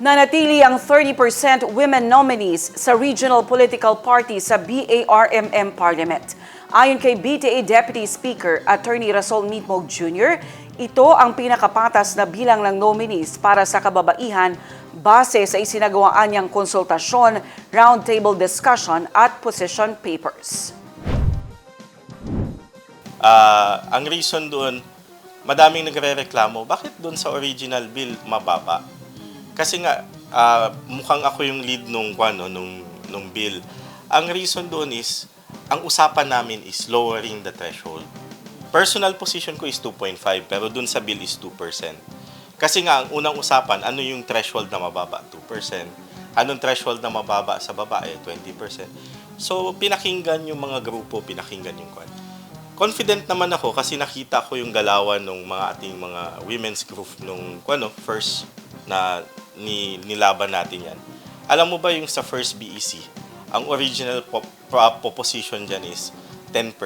Nanatili ang 30% women nominees sa regional political party sa BARMM Parliament. Ayon kay BTA Deputy Speaker Attorney Rasol Nitmog Jr., ito ang pinakapatas na bilang ng nominees para sa kababaihan base sa isinagawaan niyang konsultasyon, roundtable discussion at position papers. Ang reason doon, madaming nagre-reklamo, bakit doon sa original bill mababa? Kasi nga, mukhang ako yung lead nung bill. Ang reason doon is, ang usapan namin is lowering the threshold. Personal position ko is 2.5, pero doon sa bill is 2%. Kasi nga, ang unang usapan, ano yung threshold na mababa? 2%. Anong threshold na mababa sa babae? 20%. So, pinakinggan yung mga grupo, pinakinggan yung kwan. Confident naman ako kasi nakita ko yung galawan ng mga ating mga women's group nung first na nilaban natin yan. Alam mo ba yung sa first BEC, ang original proposition dyan is 10%.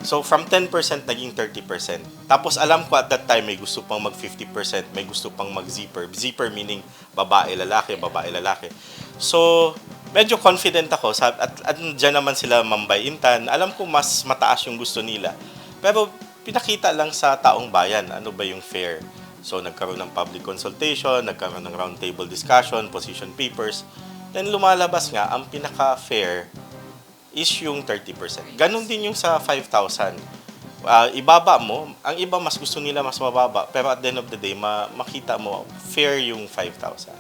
So from 10% naging 30%. Tapos alam ko at that time may gusto pang mag 50%, may gusto pang mag zipper. Zipper meaning babae, lalaki. So medyo confident ako at dyan naman sila Mambay Intan. Alam ko mas mataas yung gusto nila. Pero pinakita lang sa taong bayan, ano ba yung fair. So nagkaroon ng public consultation, nagkaroon ng roundtable discussion, position papers. Then lumalabas nga, ang pinaka-fair is yung 30%. Ganon din yung sa 5,000. Ibaba mo, ang iba mas gusto nila mas mababa. Pero at the end of the day, makita mo, fair yung 5,000.